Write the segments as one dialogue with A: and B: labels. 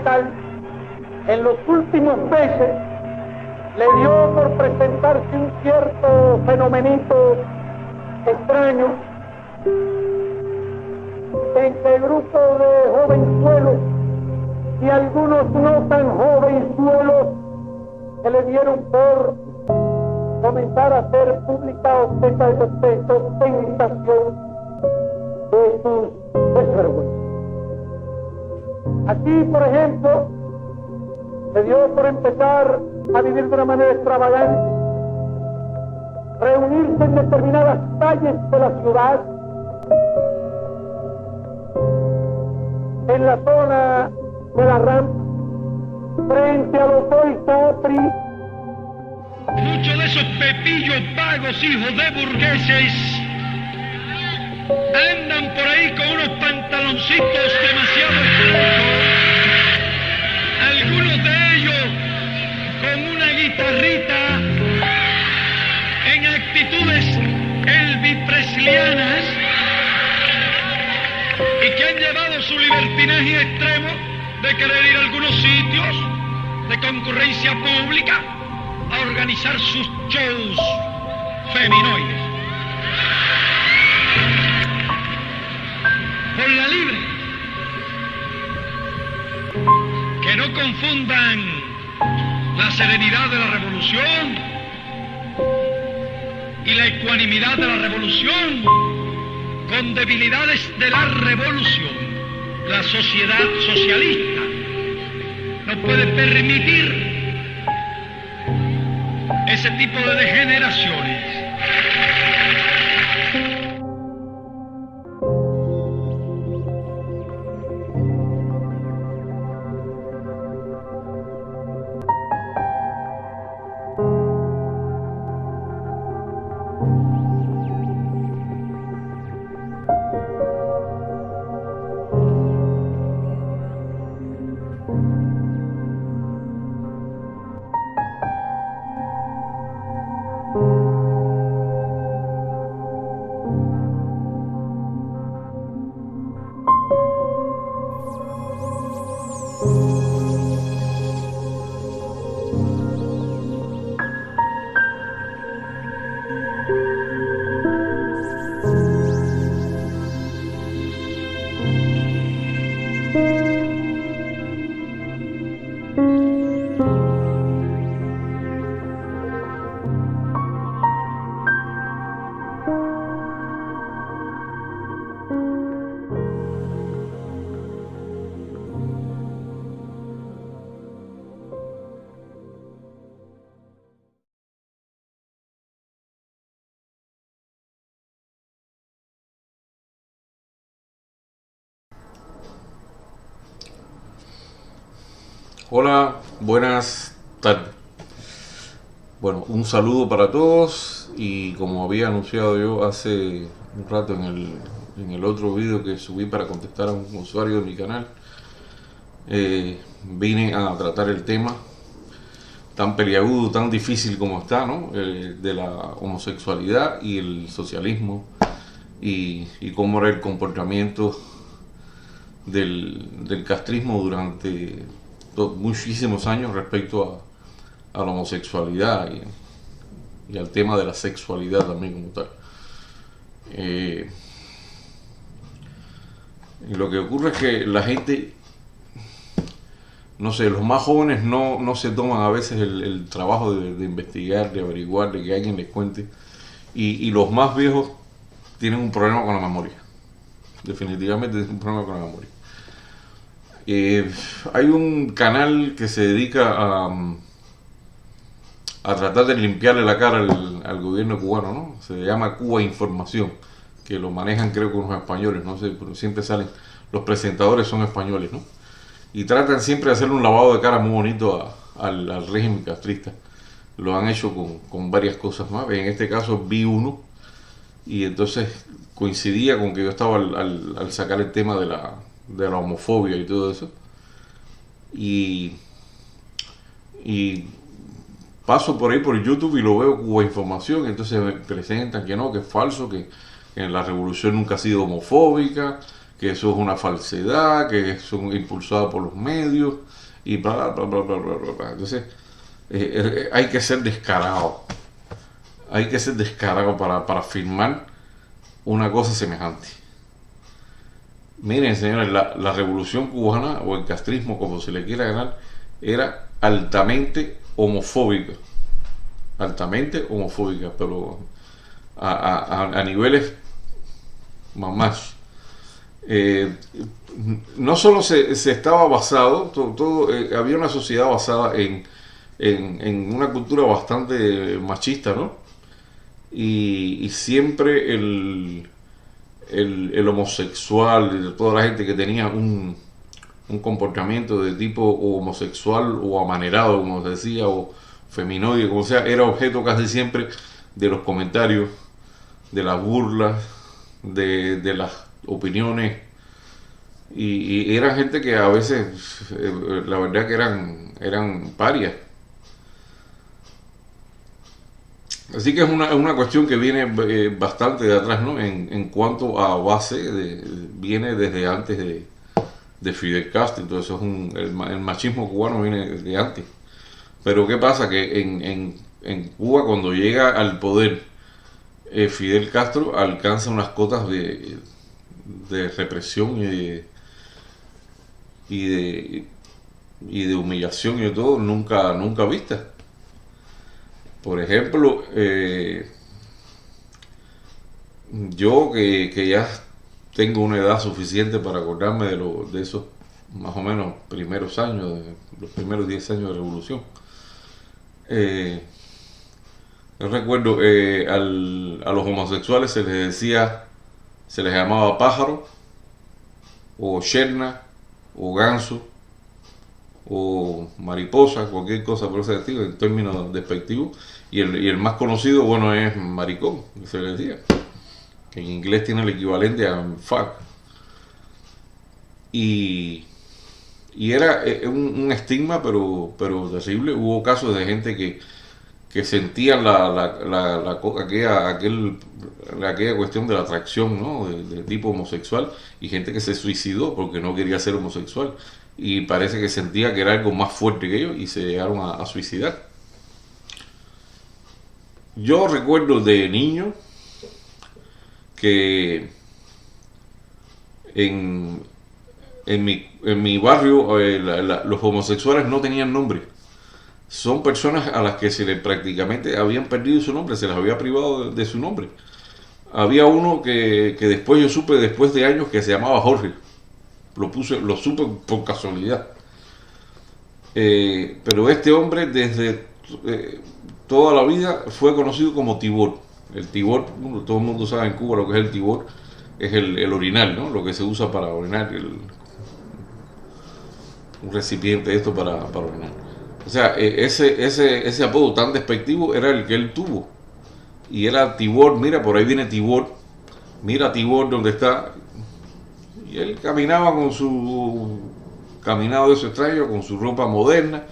A: metal, en los últimos meses le dio por presentarse un cierto fenomenito extraño en que grupos de jovenzuelos y algunos no tan jovenzuelos que le dieron por comenzar a hacer pública ostentación de sus desvergüenzas. Aquí, por ejemplo, se dio por empezar a vivir de una manera extravagante, reunirse en determinadas calles de la ciudad, en la zona de la rampa, frente a los Capri.
B: Muchos de esos pepillos vagos, hijos de burgueses, andan por ahí con unos pantaloncitos demasiado estrechos, algunos de ellos con una guitarrita, en actitudes elvis-preslianas, y que han llevado su libertinaje extremo de querer ir a algunos sitios de concurrencia pública a organizar sus shows feminoides. Por la libre. Que no confundan la serenidad de la revolución y la ecuanimidad de la revolución con debilidades de la revolución. La sociedad socialista no puede permitir ese tipo de degeneraciones.
C: Hola, buenas tardes. Bueno, un saludo para todos y como había anunciado yo hace un rato en el otro video que subí para contestar a un usuario de mi canal, vine a tratar el tema tan peliagudo, tan difícil como está, ¿no? De la homosexualidad y el socialismo y cómo era el comportamiento del castrismo durante muchísimos años respecto a la homosexualidad y al tema de la sexualidad también como tal. Y lo que ocurre es que la gente, no sé, los más jóvenes no se toman a veces el trabajo de investigar, de averiguar, de que alguien les cuente, y los más viejos tienen un problema con la memoria. Definitivamente tienen un problema con la memoria. Hay un canal que se dedica a tratar de limpiarle la cara al gobierno cubano, ¿no? Se llama Cuba Información, que lo manejan creo que unos españoles, no sé, pero siempre salen, los presentadores son españoles, ¿no? Y tratan siempre de hacerle un lavado de cara muy bonito al régimen castrista. Lo han hecho con varias cosas más. En este caso vi uno y entonces coincidía con que yo estaba al sacar el tema de la homofobia y todo eso, y paso por ahí por YouTube y lo veo como información, entonces me presentan que no, que es falso, que la revolución nunca ha sido homofóbica, que eso es una falsedad, que son impulsados por los medios y bla, bla, bla, bla, bla, bla, bla. Entonces, hay que ser descarado. Hay que ser descarado para afirmar una cosa semejante. Miren, señores, la revolución cubana, o el castrismo, como se le quiera ganar, era altamente homofóbica. Altamente homofóbica, pero a niveles más. No solo se estaba basado, había una sociedad basada en una cultura bastante machista, ¿no? Y siempre el homosexual, toda la gente que tenía un comportamiento de tipo homosexual o amanerado, como se decía, o feminoide, como sea, era objeto casi siempre de los comentarios, de las burlas, de las opiniones, y eran gente que a veces, la verdad que eran parias. Así que es una cuestión que viene bastante de atrás, ¿no? En cuanto a base, viene desde antes de Fidel Castro. Entonces el machismo cubano viene de antes. Pero ¿qué pasa? Que en Cuba, cuando llega al poder Fidel Castro, alcanza unas cotas de represión y de humillación y de todo nunca vistas. Por ejemplo, yo que ya tengo una edad suficiente para acordarme de esos más o menos primeros años, los primeros 10 años de revolución. Yo recuerdo a los homosexuales se les llamaba pájaro, o cherna, o ganso, o mariposa, cualquier cosa por ese estilo, en términos despectivos, y el más conocido, bueno, es maricón, que se le decía, que en inglés tiene el equivalente a fuck, y era un estigma, pero terrible. Hubo casos de gente que sentían aquella cuestión de la atracción, ¿no? de tipo homosexual, y gente que se suicidó porque no quería ser homosexual, y parece que sentía que era algo más fuerte que ellos y se llegaron a suicidar. Yo recuerdo de niño que en mi barrio los homosexuales no tenían nombre. Son personas a las que prácticamente habían perdido su nombre, se les había privado de su nombre. Había uno que después yo supe, después de años, que se llamaba Jorge. Lo supe por casualidad. Pero este hombre desde toda la vida fue conocido como Tibor. El Tibor, todo el mundo sabe en Cuba lo que es el Tibor, es el orinal, ¿no? Lo que se usa para orinar, un recipiente de esto para orinar. O sea, ese apodo tan despectivo era el que él tuvo. Y era Tibor, mira, por ahí viene Tibor, mira Tibor donde está. Y él caminaba con su caminado de su extraño, con su ropa moderna,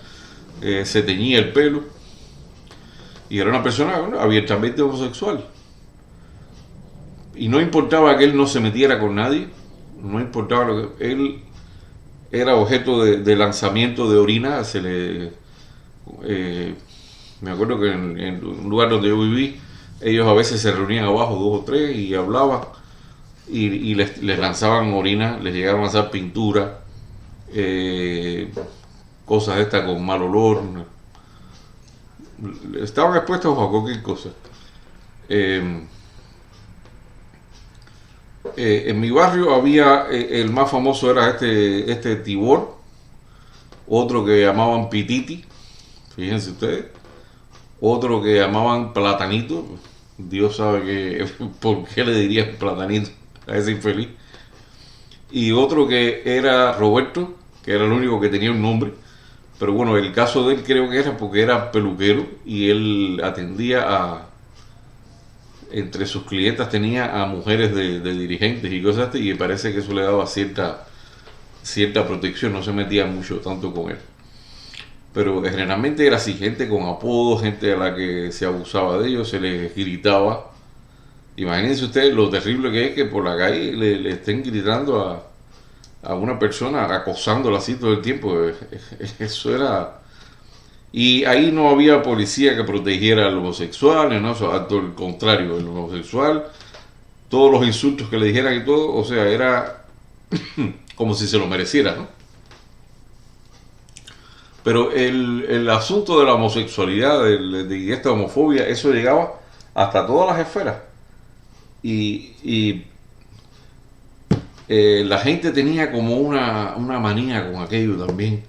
C: se teñía el pelo, y era una persona, bueno, abiertamente homosexual. Y no importaba que él no se metiera con nadie, no importaba lo que él era objeto de lanzamiento de orina. Me acuerdo que en un lugar donde yo viví, ellos a veces se reunían abajo, 2 o 3, y hablaban, y les lanzaban orina, les llegaron a lanzar pintura, cosas estas con mal olor, estaban expuestos a cualquier cosa. En mi barrio había, el más famoso era este Tibor, otro que llamaban Pititi, fíjense ustedes, otro que llamaban Platanito, Dios sabe por qué le dirían Platanito a ese infeliz, y otro que era Roberto, que era el único que tenía un nombre, pero bueno, el caso de él creo que era porque era peluquero y él atendía entre sus clientas tenía a mujeres de dirigentes y cosas así, y parece que eso le daba cierta protección, no se metía mucho tanto con él. Pero generalmente era así, gente con apodos, gente a la que se abusaba de ellos, se les gritaba Imagínense ustedes lo terrible que es que por la calle le estén gritando a una persona, acosándola así todo el tiempo. Eso era... Y ahí no había policía que protegiera a los homosexuales, ¿no? Al contrario, el homosexual, todos los insultos que le dijeran y todo, o sea, era como si se lo mereciera, ¿no? Pero el asunto de la homosexualidad, de esta homofobia, eso llegaba hasta todas las esferas. Y la gente tenía como una manía con aquello también.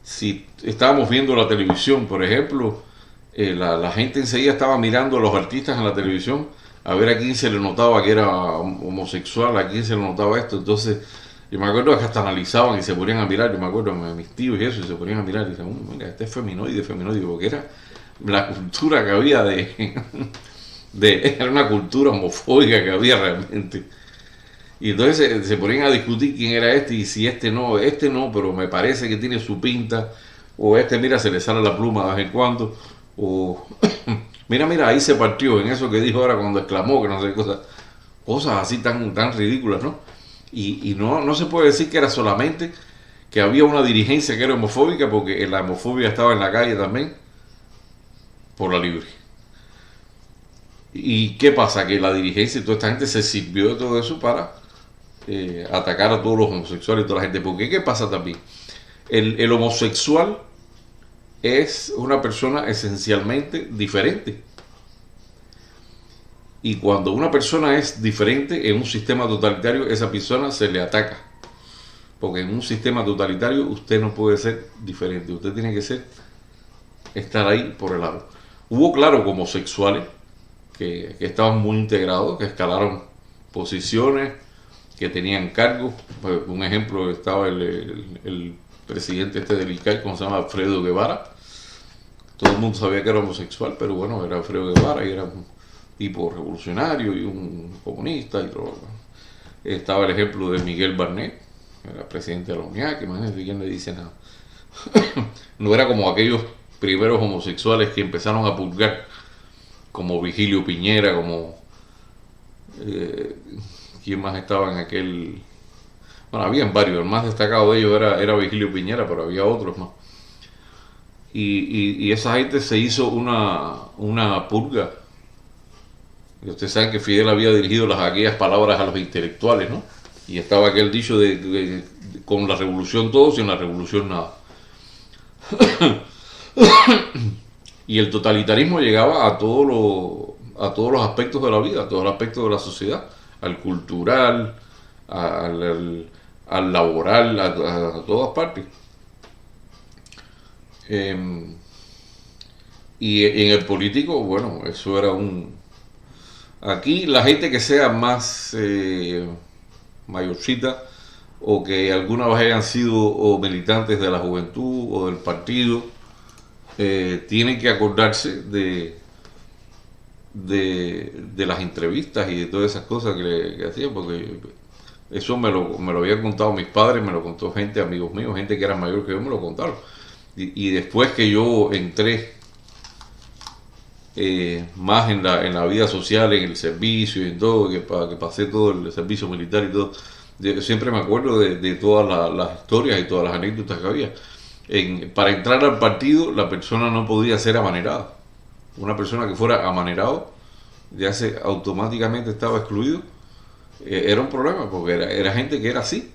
C: Si estábamos viendo la televisión, por ejemplo, la gente enseguida estaba mirando a los artistas en la televisión a ver a quién se le notaba que era homosexual, a quién se le notaba esto. Entonces, yo me acuerdo que hasta analizaban y se ponían a mirar. Yo me acuerdo de mis tíos y eso, y se ponían a mirar y decían, mira, este es feminoide, porque era la cultura que había era una cultura homofóbica que había realmente. Y entonces se ponían a discutir quién era este y si este no, pero me parece que tiene su pinta, o mira, se le sale la pluma de vez en cuando, o mira, ahí se partió en eso que dijo ahora cuando exclamó, que no sé, cosas así tan ridículas, ¿no? Y no se puede decir que era solamente que había una dirigencia que era homofóbica, porque la homofobia estaba en la calle también, por la libre. ¿Y qué pasa? Que la dirigencia y toda esta gente se sirvió de todo eso para atacar a todos los homosexuales y toda la gente. Porque ¿qué pasa también? El homosexual es una persona esencialmente diferente. Y cuando una persona es diferente en un sistema totalitario, esa persona se le ataca. Porque en un sistema totalitario usted no puede ser diferente. Usted tiene que estar ahí por el lado. Hubo, claro, homosexuales que estaban muy integrados, que escalaron posiciones, que tenían cargos. Un ejemplo, estaba el presidente del ICAI, como se llama, Alfredo Guevara. Todo el mundo sabía que era homosexual, pero bueno, era Alfredo Guevara y era un tipo revolucionario y un comunista y todo. Estaba el ejemplo de Miguel Barnet, era presidente de la UNIAC, imagínense quién le dice nada. No era como aquellos primeros homosexuales que empezaron a purgar, como Vigilio Piñera, como quién más estaba en aquel... Bueno, habían varios, el más destacado de ellos era Vigilio Piñera, pero había otros más. Y esa gente se hizo una purga. Y ustedes saben que Fidel había dirigido aquellas palabras a los intelectuales, ¿no? Y estaba aquel dicho de con la revolución todo, sin la revolución nada. Y el totalitarismo llegaba a todos los aspectos de la vida, a todos los aspectos de la sociedad, al cultural, al laboral, a todas partes. Y en el político, bueno, eso era Aquí la gente que sea más mayorcita, o que alguna vez hayan sido o militantes de la juventud o del partido, tienen que acordarse de las entrevistas y de todas esas cosas que hacían, porque eso me lo habían contado mis padres, me lo contó gente, amigos míos, gente que era mayor que yo, me lo contaron. Y después que yo entré más en la vida social, en el servicio y en todo, que pasé todo el servicio militar y todo, siempre me acuerdo de todas las historias y todas las anécdotas que había. Para entrar al partido, la persona no podía ser amanerada. Una persona que fuera amanerado ya automáticamente estaba excluido. Era un problema, porque era gente que era así,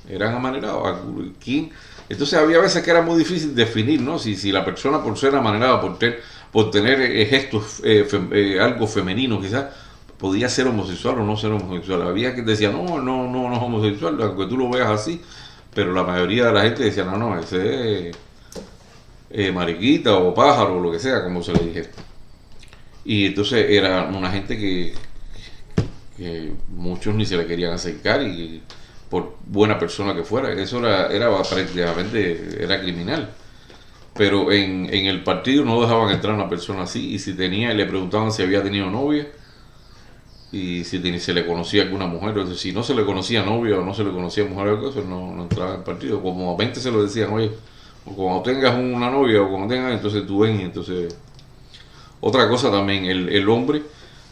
C: eran amanerados. Entonces había veces que era muy difícil definir, ¿no? Si la persona, por ser amanerada, por tener gestos algo femenino quizás, podía ser homosexual o no ser homosexual. Había que decía, no es homosexual, aunque tú lo veas así, pero la mayoría de la gente decía, no, ese es mariquita o pájaro o lo que sea, como se le dijera. Y entonces era una gente que muchos ni se le querían acercar, y por buena persona que fuera, eso era prácticamente era criminal. Pero en el partido no dejaban entrar a una persona así, y si tenía, le preguntaban si había tenido novia y si se le conocía alguna mujer. O sea, si no se le conocía novia o no se le conocía mujer o algo, eso no entraba en el partido. Como a 20 se lo decían, oye, cuando tengas una novia o cuando tengas, entonces tú ven, y entonces... Otra cosa también, el hombre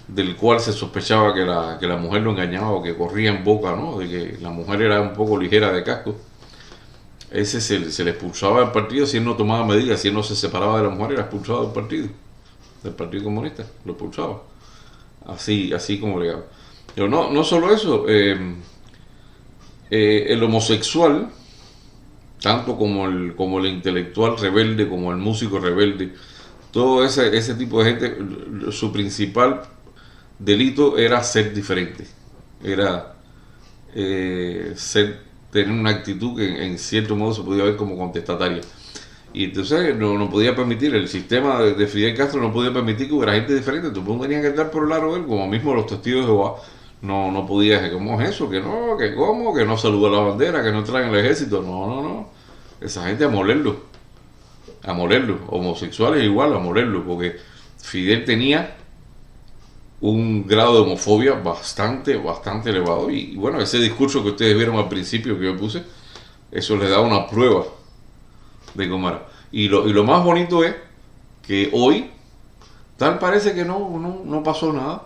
C: del cual se sospechaba que la mujer lo engañaba o que corría en boca, ¿no? De que la mujer era un poco ligera de casco. Ese se le expulsaba del partido si él no tomaba medidas, si él no se separaba de la mujer, era expulsado del Partido Comunista, lo expulsaba. Así como legal. Pero no solo eso, el homosexual, tanto como el intelectual rebelde, como el músico rebelde, todo ese tipo de gente, su principal delito era ser diferente, era tener una actitud que en cierto modo se podía ver como contestataria. Y entonces no podía permitir, el sistema de Fidel Castro no podía permitir que hubiera gente diferente. Todo el mundo tenía que estar por el lado de él, como mismo los testigos de Jehová. No podía, ¿cómo es eso? Que no saluda la bandera, que no traen el ejército. No. Esa gente a molerlo. Homosexuales igual, a molerlo. Porque Fidel tenía un grado de homofobia bastante elevado. Y bueno, ese discurso que ustedes vieron al principio que yo puse, eso les da una prueba de cómo era. Y lo más bonito es que hoy tal parece que no pasó nada.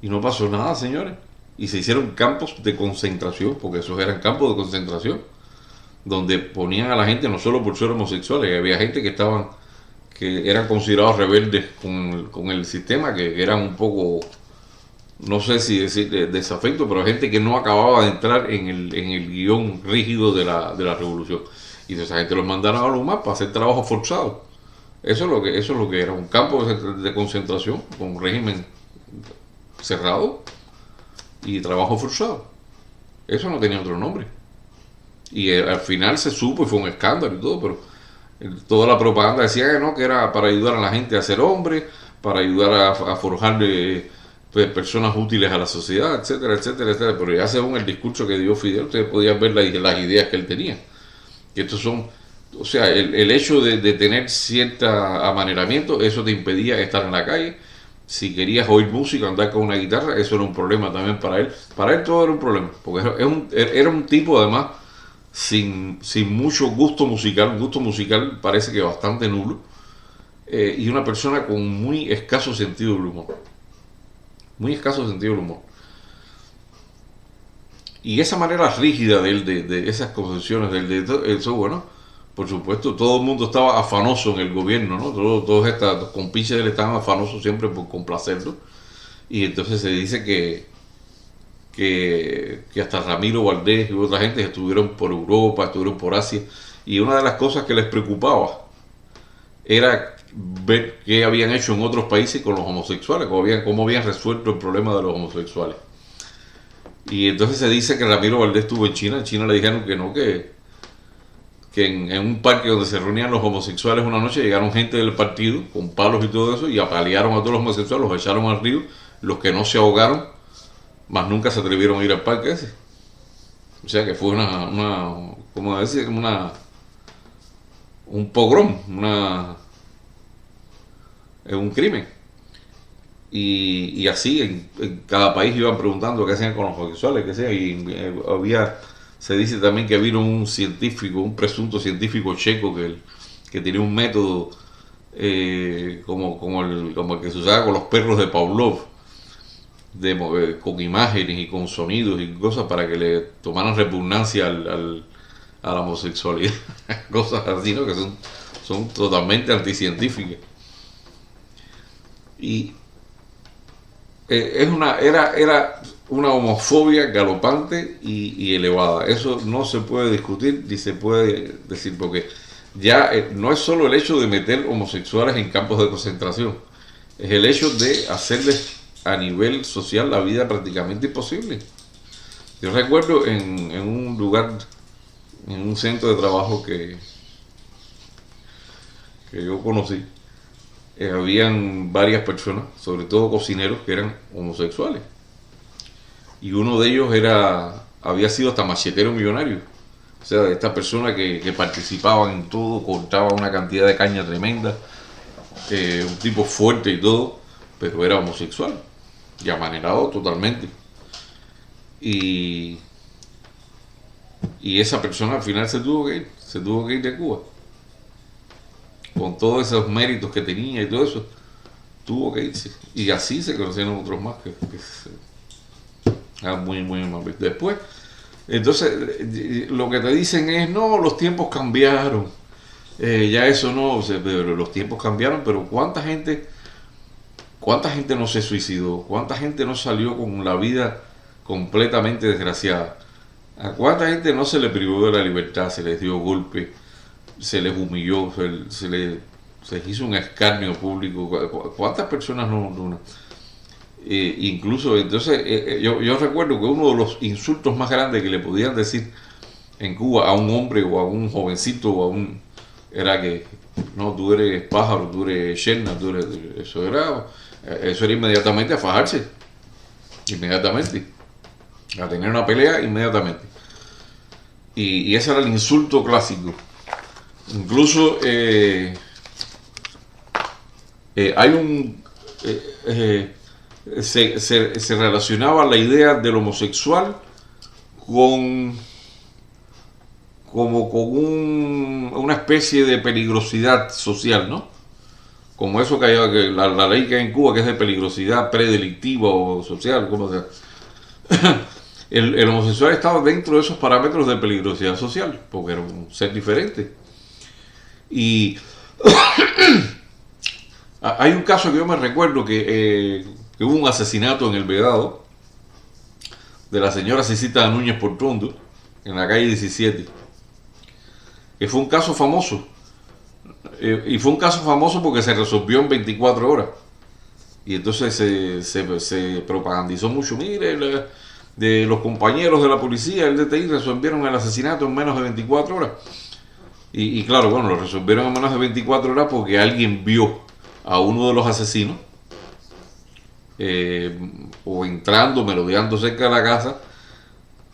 C: Y no pasó nada, señores. Y se hicieron campos de concentración, porque esos eran campos de concentración, donde ponían a la gente no solo por ser homosexuales, había gente que eran considerados rebeldes con el sistema, que eran un poco, no sé si decir desafecto, pero gente que no acababa de entrar en el guión rígido de la revolución. Y esa gente los mandaron a los más para hacer trabajo forzado. Eso es lo que era, un campo de concentración con un régimen cerrado y trabajo forzado. Eso no tenía otro nombre. Y al final se supo y fue un escándalo y todo, pero toda la propaganda decía que era para ayudar a la gente a ser hombre, para ayudar a forjar personas útiles a la sociedad, etcétera, etcétera, etcétera. Pero ya según el discurso que dio Fidel, ustedes podían ver las ideas que él tenía. Que estos son, o sea, el hecho de tener cierto amaneramiento, eso te impedía estar en la calle. Si querías oír música, andar con una guitarra, eso era un problema también para él. Para él todo era un problema, porque era un tipo además sin mucho gusto musical parece que bastante nulo, y una persona con muy escaso sentido del humor. Muy escaso sentido del humor. Y esa manera rígida de él, de esas concesiones, eso, bueno, por supuesto, todo el mundo estaba afanoso en el gobierno, ¿no? Todos estos compinches de él estaban afanosos siempre por complacerlo. Y entonces se dice que hasta Ramiro Valdés y otra gente estuvieron por Europa, estuvieron por Asia. Y una de las cosas que les preocupaba era ver qué habían hecho en otros países con los homosexuales, cómo habían resuelto el problema de los homosexuales. Y entonces se dice que Ramiro Valdés estuvo en China. En China le dijeron que no, que en un parque donde se reunían los homosexuales una noche llegaron gente del partido con palos y todo eso y apalearon a todos los homosexuales, los echaron al río. Los que no se ahogaron, más nunca se atrevieron a ir al parque ese. O sea que fue ¿cómo decir? Un pogrom, un crimen. Y así en cada país iban preguntando qué hacían con los homosexuales, qué hacían, y se dice también que vino un presunto científico checo que tenía un método como el que se usaba con los perros de Pavlov, con imágenes y con sonidos y cosas para que le tomaran repugnancia a la homosexualidad, cosas así, ¿no? Que son totalmente anticientíficas. Y era una homofobia galopante y elevada. Eso no se puede discutir ni se puede decir, porque ya no es solo el hecho de meter homosexuales en campos de concentración, es el hecho de hacerles a nivel social la vida prácticamente imposible. Yo recuerdo en un lugar, en un centro de trabajo que yo conocí, habían varias personas, sobre todo cocineros, que eran homosexuales. Y uno de ellos había sido hasta machetero millonario. O sea, esta persona que participaba en todo, cortaba una cantidad de caña tremenda, un tipo fuerte y todo, pero era homosexual y amanerado totalmente. Y esa persona al final se tuvo que ir de Cuba, con todos esos méritos que tenía y todo eso, tuvo que irse. Y así se conocieron otros más muy, muy mal. Después, entonces, lo que te dicen es, no, los tiempos cambiaron. Ya eso no, pero los tiempos cambiaron, pero ¿cuánta gente no se suicidó? ¿Cuánta gente no salió con la vida completamente desgraciada? ¿A cuánta gente no se le privó de la libertad, se les dio golpe, se les humilló, se hizo un escarnio público? ¿Cuántas personas no? Incluso, entonces, yo recuerdo que uno de los insultos más grandes que le podían decir en Cuba a un hombre o a un jovencito era que no, tú eres pájaro, tú eres cherna, eso era inmediatamente a fajarse, inmediatamente, a tener una pelea inmediatamente. Y ese era el insulto clásico. Incluso hay se relacionaba la idea del homosexual con una especie de peligrosidad social, ¿no? Como eso que la ley que hay en Cuba, que es de peligrosidad predelictiva o social, como sea. El homosexual estaba dentro de esos parámetros de peligrosidad social, porque era un ser diferente. Y hay un caso que yo me recuerdo que hubo un asesinato en El Vedado de la señora Cecita Núñez Portondo en la calle 17, que fue un caso famoso, y fue un caso famoso porque se resolvió en 24 horas, y entonces se propagandizó mucho. Mire, de los compañeros de la policía, el DTI, resolvieron el asesinato en menos de 24 horas, y claro, bueno, lo resolvieron en menos de 24 horas porque alguien vio a uno de los asesinos o entrando, merodeando cerca de la casa,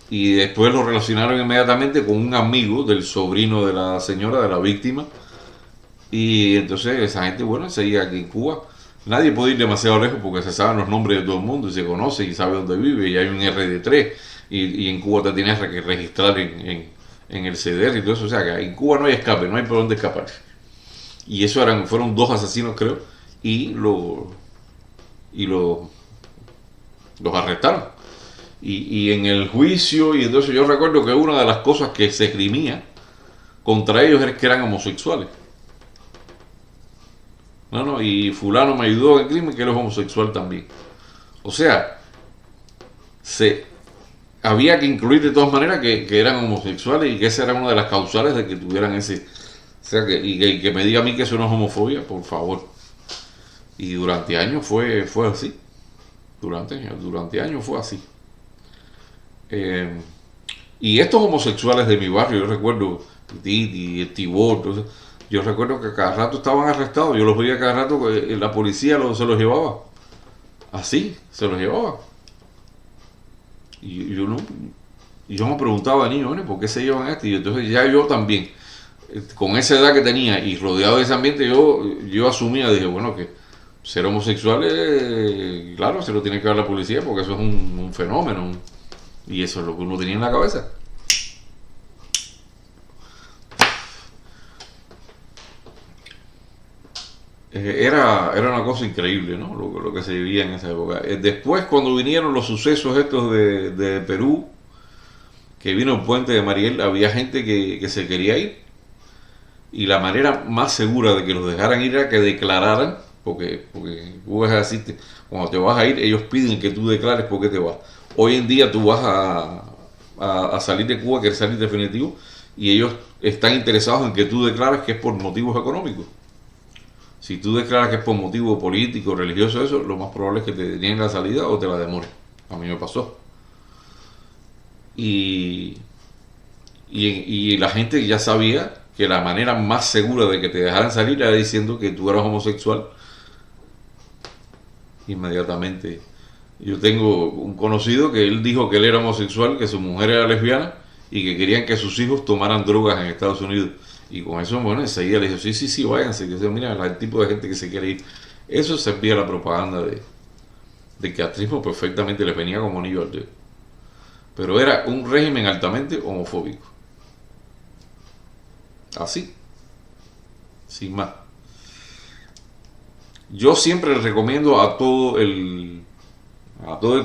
C: y después lo relacionaron inmediatamente con un amigo del sobrino de la señora, de la víctima. Y entonces esa gente, bueno, seguía aquí en Cuba. Nadie puede ir demasiado lejos porque se saben los nombres de todo el mundo y se conoce y sabe dónde vive, y hay un RD3, y en Cuba te tienes que registrar en el CDR y todo eso. O sea que en Cuba no hay escape, no hay por dónde escapar. Y eso fueron 2 asesinos, creo, y los arrestaron. Y en el juicio, y entonces yo recuerdo que una de las cosas que se esgrimía contra ellos era que eran homosexuales. No, y fulano me ayudó en el crimen, que él es homosexual también. O sea, había que incluir de todas maneras que eran homosexuales, y que esa era una de las causales de que tuvieran ese... O sea, que me diga a mí que eso no es homofobia, por favor. Y durante años fue así. Durante años fue así. Y estos homosexuales de mi barrio, yo recuerdo Titi, el Tibor, yo recuerdo que cada rato estaban arrestados. Yo los veía cada rato, la policía se los llevaba. Así, se los llevaba. Y yo me preguntaba, niño, ¿por qué se llevan esto? Y entonces ya yo también, con esa edad que tenía y rodeado de ese ambiente, yo asumía, dije, bueno, que ser homosexual, claro, se lo tiene que dar la policía porque eso es un fenómeno. Y eso es lo que uno tenía en la cabeza. Era una cosa increíble, ¿no? Lo que se vivía en esa época. Después, cuando vinieron los sucesos estos de Perú, que vino el puente de Mariel, había gente que se quería ir. Y la manera más segura de que los dejaran ir era que declararan, porque Cuba es así, cuando te vas a ir, ellos piden que tú declares por qué te vas. Hoy en día tú vas a salir de Cuba, quieres salir definitivo, y ellos están interesados en que tú declares que es por motivos económicos. Si tú declaras que es por motivo político, religioso, eso, lo más probable es que te den la salida o te la demoren. A mí me pasó. Y la gente ya sabía que la manera más segura de que te dejaran salir era diciendo que tú eras homosexual. Inmediatamente. Yo tengo un conocido que él dijo que él era homosexual, que su mujer era lesbiana y que querían que sus hijos tomaran drogas en Estados Unidos. Y con eso, bueno, enseguida le dijo, sí, váyanse. Que mira, el tipo de gente que se quiere ir. Eso servía la propaganda de que atrismo perfectamente les venía como anillo al dedo. Pero era un régimen altamente homofóbico. Así. Sin más. Yo siempre les recomiendo a todo el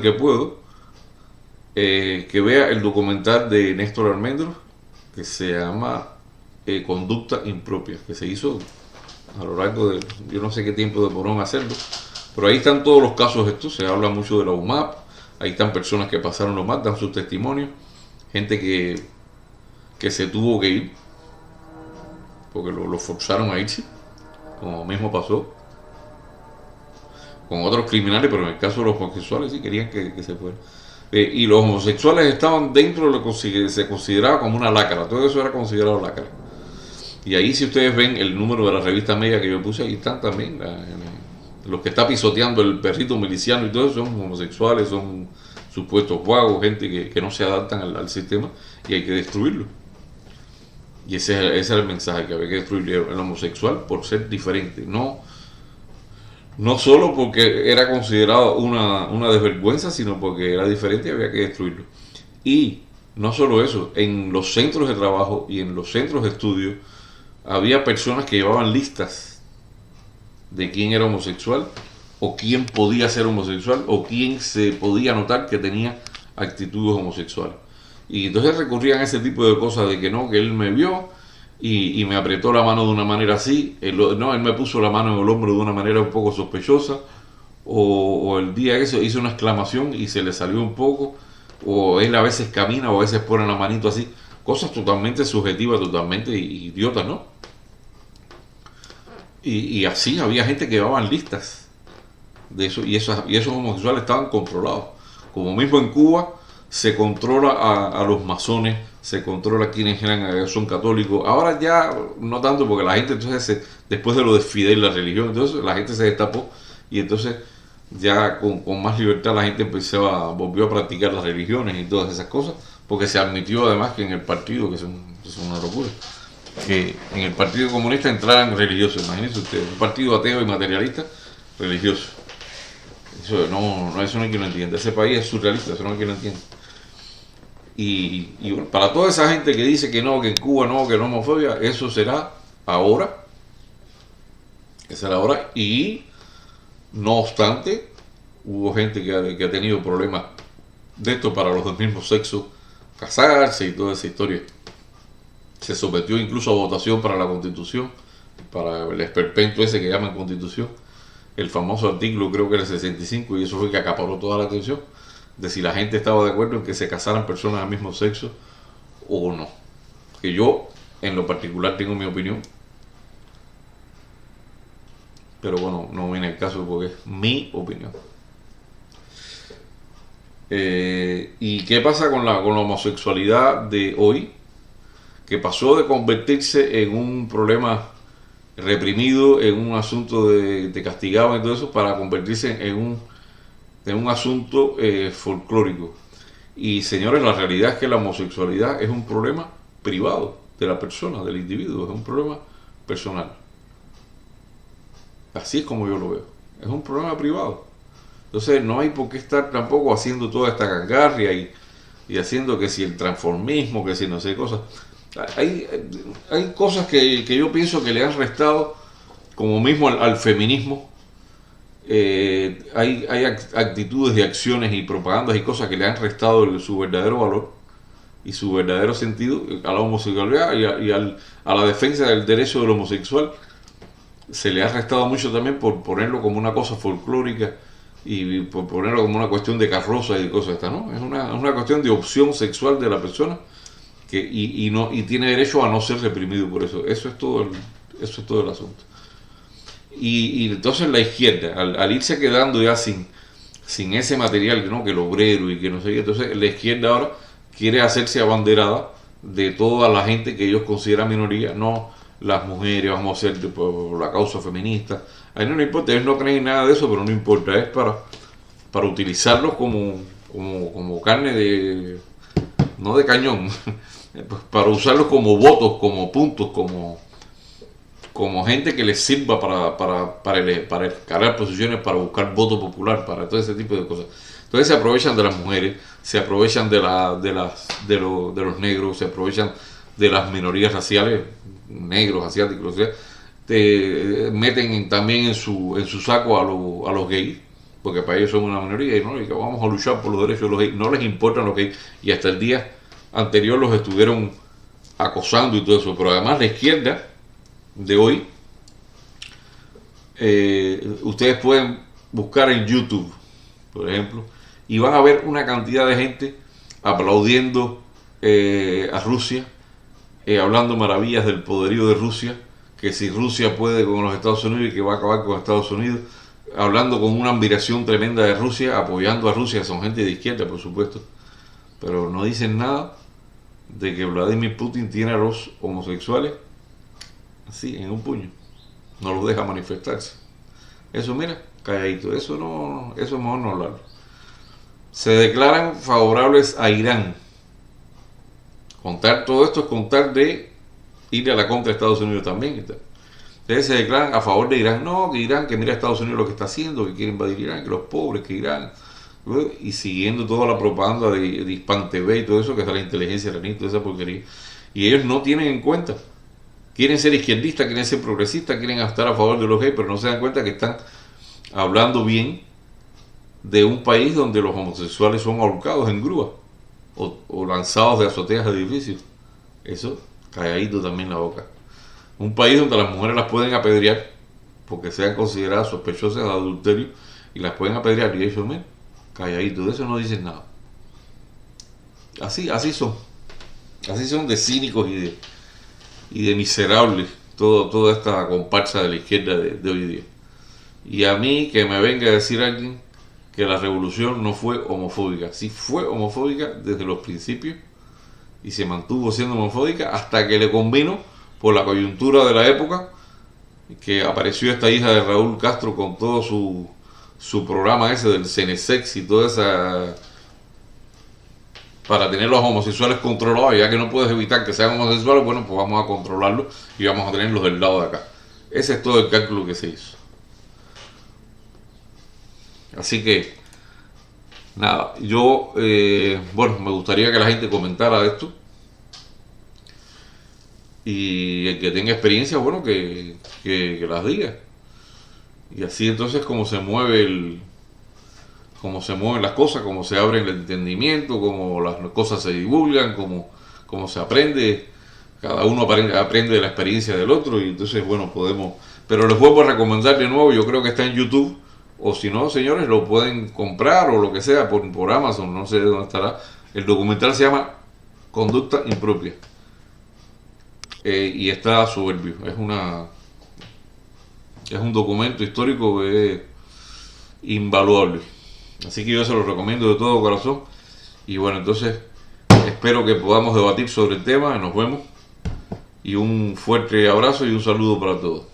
C: que puedo que vea el documental de Néstor Almendros que se llama Conducta Impropia, que se hizo a lo largo de yo no sé qué tiempo demoró hacerlo, pero ahí están todos los casos estos, se habla mucho de la UMAP, ahí están personas que pasaron los UMAP, dan sus testimonios, gente que se tuvo que ir porque lo forzaron a irse, como mismo pasó con otros criminales, pero en el caso de los homosexuales sí querían que se fueran. Y los homosexuales estaban dentro de lo que se consideraba como una lacra, todo eso era considerado lacra. Y ahí si ustedes ven el número de la revista Media que yo puse, ahí están también los que está pisoteando el perrito miliciano y todo eso son homosexuales, son supuestos vagos, gente que no se adaptan al sistema y hay que destruirlo. Y ese es el mensaje, que había que destruir el homosexual por ser diferente, no solo porque era considerado una desvergüenza, sino porque era diferente y había que destruirlo. Y no solo eso, en los centros de trabajo y en los centros de estudio había personas que llevaban listas de quién era homosexual o quién podía ser homosexual o quién se podía notar que tenía actitudes homosexuales. Y entonces recurrían a ese tipo de cosas de que no, que él me vio y me apretó la mano de una manera así, él me puso la mano en el hombro de una manera un poco sospechosa, o el día que hizo una exclamación y se le salió un poco, o él a veces camina o a veces pone la manito así, cosas totalmente subjetivas, totalmente idiotas, ¿no? Y así había gente que llevaban listas de eso, y esos homosexuales estaban controlados, como mismo en Cuba se controla a los masones, se controla a quienes son católicos. Ahora ya no tanto, porque la gente entonces después de lo de Fidel, la religión, entonces la gente se destapó y entonces ya con más libertad la gente volvió a practicar las religiones y todas esas cosas, porque se admitió además que en el partido, que es una locura, que en el Partido Comunista entraran religiosos. Imagínense ustedes, un partido ateo y materialista religioso. Eso no hay quien lo entienda. Ese país es surrealista, eso no hay quien lo entienda. Y bueno, para toda esa gente que dice que no, que en Cuba no, que no homofobia, eso será ahora. Esa era ahora. Y no obstante, hubo gente que ha tenido problemas de esto para los del mismo sexo casarse y toda esa historia. Se sometió incluso a votación para la Constitución, para el esperpento ese que llaman Constitución, el famoso artículo, creo que era el 65, y eso fue que acaparó toda la atención, de si la gente estaba de acuerdo en que se casaran personas del mismo sexo o no. Que yo, en lo particular, tengo mi opinión, pero bueno, no viene el caso porque es mi opinión. ¿Y qué pasa con la homosexualidad de hoy? Que pasó de convertirse en un problema reprimido, en un asunto de castigado y todo eso, para convertirse en un asunto folclórico. Y señores, la realidad es que la homosexualidad es un problema privado de la persona, del individuo, es un problema personal. Así es como yo lo veo, es un problema privado. Entonces no hay por qué estar tampoco haciendo toda esta gangarria y haciendo que si el transformismo, que si no sé cosas. Hay cosas que yo pienso que le han restado, como mismo al feminismo. Hay actitudes y acciones y propagandas y cosas que le han restado su verdadero valor y su verdadero sentido a la homosexualidad y a la defensa del derecho del homosexual. Se le ha restado mucho también por ponerlo como una cosa folclórica y por ponerlo como una cuestión de carroza y de cosas estas, ¿no? Es una cuestión de opción sexual de la persona y tiene derecho a no ser reprimido por eso. Eso es todo el asunto. Y entonces la izquierda, al irse quedando ya sin ese material, ¿no? Que el obrero y que no sé qué, entonces la izquierda ahora quiere hacerse abanderada de toda la gente que ellos consideran minoría, no las mujeres, vamos a hacer por la causa feminista. A ellos no importa, ellos no creen en nada de eso, pero no importa, es para utilizarlos como carne no de cañón, para usarlos como votos, como puntos, como gente que les sirva para escalar posiciones, para buscar voto popular, para todo ese tipo de cosas. Entonces se aprovechan de las mujeres, se aprovechan de los negros, se aprovechan de las minorías raciales, negros, asiáticos, o sea, meten también en su saco a los gays, porque para ellos son una minoría, y no, y que vamos a luchar por los derechos de los gays. No les importan los gays, y hasta el día anterior los estuvieron acosando y todo eso. Pero además la izquierda de hoy, ustedes pueden buscar en YouTube, por ejemplo, y van a ver una cantidad de gente aplaudiendo a Rusia, hablando maravillas del poderío de Rusia, que si Rusia puede con los Estados Unidos y que va a acabar con Estados Unidos, hablando con una admiración tremenda de Rusia, apoyando a Rusia. Son gente de izquierda, por supuesto, pero no dicen nada de que Vladimir Putin tiene a los homosexuales así en un puño, no los deja manifestarse. Eso, mira, calladito, eso es mejor no hablarlo. Se declaran favorables a Irán. Contar todo esto es contar de ir a la contra de Estados Unidos también. Entonces se declaran a favor de Irán. No, que Irán, que mira a Estados Unidos lo que está haciendo, que quiere invadir Irán, que los pobres, que Irán. Y siguiendo toda la propaganda de Hispan TV y todo eso, que es la inteligencia iraní, toda esa porquería. Y ellos no tienen en cuenta. Quieren ser izquierdistas, quieren ser progresistas, quieren estar a favor de los gays, pero no se dan cuenta que están hablando bien de un país donde los homosexuales son ahorcados en grúa o lanzados de azoteas de edificios. Eso, calladito también la boca. Un país donde las mujeres las pueden apedrear porque sean consideradas sospechosas de adulterio y las pueden apedrear, y ellos, men, calladito, de eso no dicen nada. Así son de cínicos y de miserables toda esta comparsa de la izquierda de hoy día. Y a mí que me venga a decir alguien que la revolución no fue homofóbica. Sí fue homofóbica desde los principios y se mantuvo siendo homofóbica hasta que le convino, por la coyuntura de la época, que apareció esta hija de Raúl Castro con todo su programa ese del Cenesex y toda esa, para tener los homosexuales controlados. Ya que no puedes evitar que sean homosexuales, bueno, pues vamos a controlarlos y vamos a tenerlos del lado de acá. Ese es todo el cálculo que se hizo. Así que nada, yo me gustaría que la gente comentara esto, y el que tenga experiencia, bueno, que las diga. Y así entonces como se mueven las cosas, como se abre el entendimiento, como las cosas se divulgan, como se aprende, cada uno aprende de la experiencia del otro, y entonces bueno, podemos. Pero les vuelvo a recomendar de nuevo, yo creo que está en YouTube, o si no, señores, lo pueden comprar o lo que sea por Amazon, no sé dónde estará. El documental se llama Conducta Impropia, y está soberbio. Es un documento histórico invaluable, así que yo se lo recomiendo de todo corazón. Y bueno, entonces espero que podamos debatir sobre el tema. Nos vemos y un fuerte abrazo y un saludo para todos.